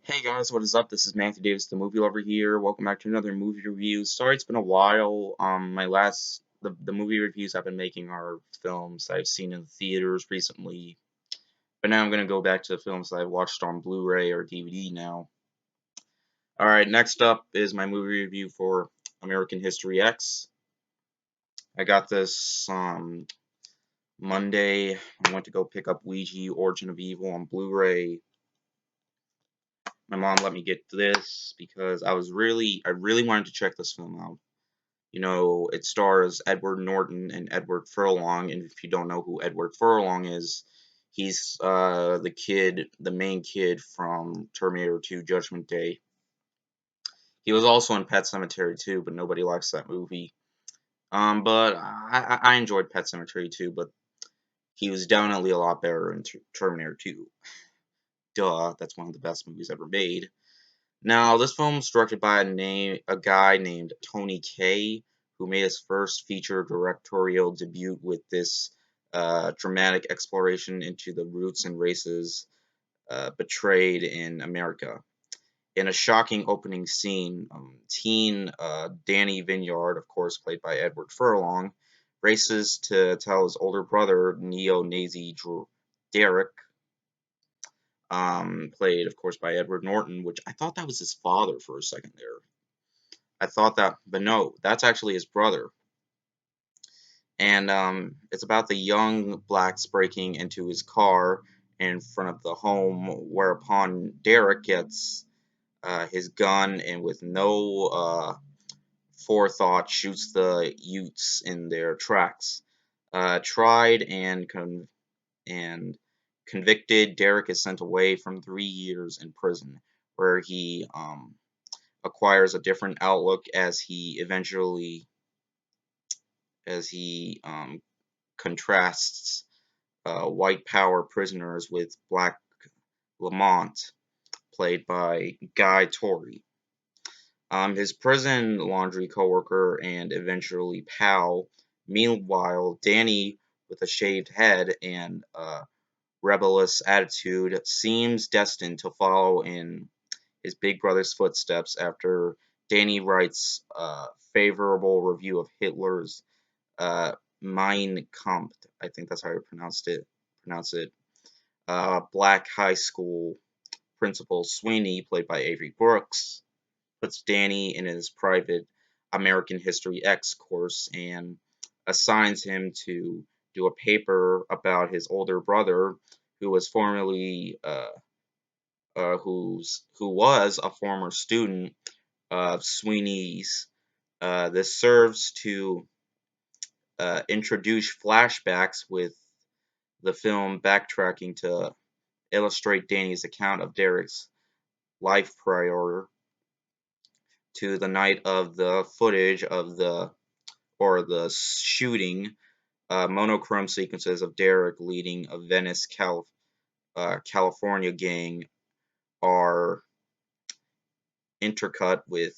Hey guys, what is up? This is Matthew Davis, the movie lover here. Welcome back to another movie review. Sorry it's been a while. The movie reviews I've been making are films I've seen in the theaters recently. But now I'm gonna go back to the films that I've watched on Blu-ray or DVD now. Alright, next up is my movie review for American History X. I got this Monday. I went to go pick up Ouija Origin of Evil on Blu-ray. My mom let me get this because I really wanted to check this film out. You know, it stars Edward Norton and Edward Furlong, and if you don't know who Edward Furlong is, he's the main kid from Terminator 2 Judgment Day. He was also in Pet Sematary 2, but nobody likes that movie. But I enjoyed Pet Sematary 2, but he was definitely a lot better in Terminator 2. Duh, that's one of the best movies ever made. Now, this film was directed by a guy named Tony Kaye, who made his first feature directorial debut with this dramatic exploration into the roots and races betrayed in America. In a shocking opening scene, teen Danny Vineyard, of course played by Edward Furlong, races to tell his older brother, neo-Nazi Derek, played, of course, by Edward Norton, which I thought that was his father for a second there. I thought that, but no, that's actually his brother. And it's about the young blacks breaking into his car in front of the home, whereupon Derek gets his gun and with no forethought shoots the Utes in their tracks. Tried and convicted, Derek is sent away from 3 years in prison, where he acquires a different outlook as he contrasts white power prisoners with black Lamont, played by Guy Torry. His prison laundry coworker and eventually pal. Meanwhile, Danny, with a shaved head and a rebellious attitude, seems destined to follow in his big brother's footsteps after Danny writes a favorable review of Hitler's uh, Mein Kampf. I think that's how you Pronounce it. Black high school principal Sweeney, played by Avery Brooks, puts Danny in his private American History X course and assigns him to do a paper about his older brother, who was formerly who was a former student of Sweeney's. This serves to introduce flashbacks with the film backtracking to illustrate Danny's account of Derek's life prior to the night of the footage of the shooting. Monochrome sequences of Derek leading a Venice, California gang are intercut with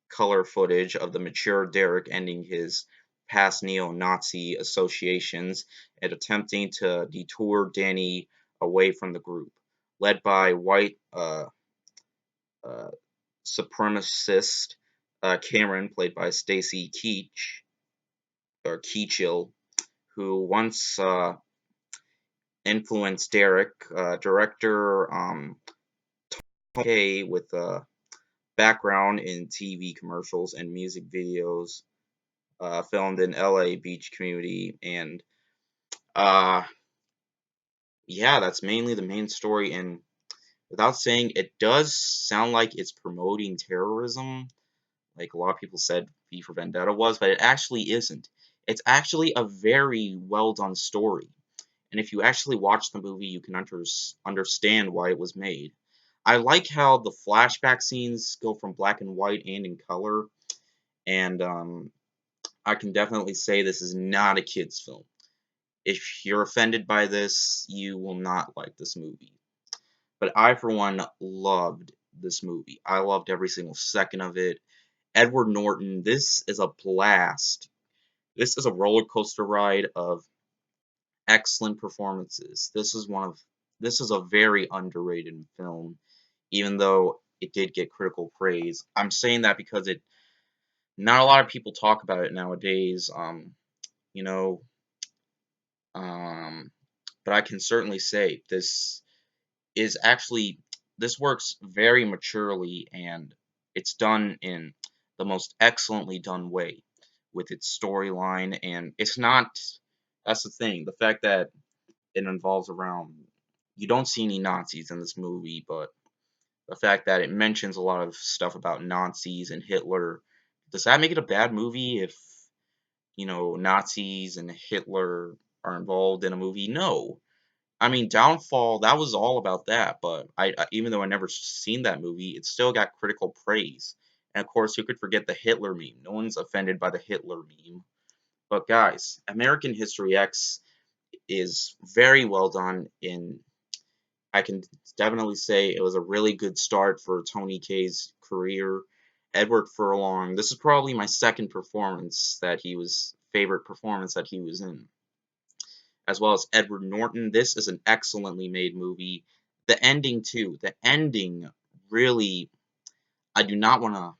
color footage of the mature Derek ending his past neo-Nazi associations and attempting to detour Danny away from the group. Led by white uh, supremacist Cameron, played by Stacy Keachell, who once influenced Derek. Director Tony with a background in TV commercials and music videos, filmed in LA beach community, and uh, yeah, that's mainly the main story. And without saying, it does sound like it's promoting terrorism, like a lot of people said V for Vendetta was, but it actually isn't. It's actually a very well done story. And if you actually watch the movie, you can understand why it was made. I like how the flashback scenes go from black and white and in color, and I can definitely say this is not a kid's film. If you're offended by this, you will not like this movie. But I, for one, loved this movie. I loved every single second of it. Edward Norton, this is a blast. This is a roller coaster ride of excellent performances. This is a very underrated film. even though it did get critical praise. I'm saying that because it not a lot of people talk about it nowadays. You know, um, but I can certainly say is actually this works very maturely, and it's done in the most excellently done way with its storyline. And it's not, that's the thing, the fact that it involves around, you don't see any Nazis in this movie, but the fact that it mentions a lot of stuff about Nazis and Hitler, does that make it a bad movie if, Nazis and Hitler are involved in a movie? No. I mean, Downfall, that was all about that, but even though I never seen that movie, it still got critical praise. And of course, who could forget the Hitler meme? No one's offended by the Hitler meme. But guys, American History X is very well done. I can definitely say it was a really good start for Tony Kaye's career. Edward Furlong, this is probably my second favorite performance that he was in, as well as Edward Norton. This is an excellently made movie. The ending too. The ending really, I do not want to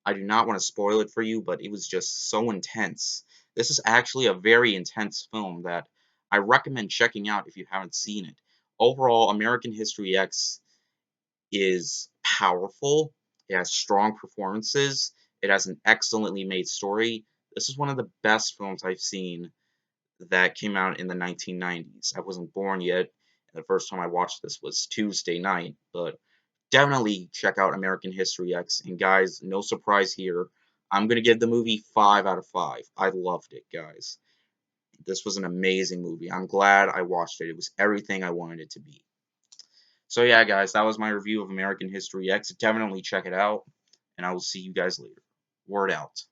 I do not want to spoil it for you, but it was just so intense. This is actually a very intense film that I recommend checking out if you haven't seen it. Overall, American History X is powerful. It has strong performances. It has an excellently made story. This is one of the best films I've seen that came out in the 1990s. I wasn't born yet. The first time I watched this was Tuesday night, but definitely check out American History X. And guys, no surprise here. I'm going to give the movie 5 out of 5. I loved it, guys. This was an amazing movie. I'm glad I watched it. It was everything I wanted it to be. So yeah, guys, that was my review of American History X. Definitely check it out, and I will see you guys later. Word out.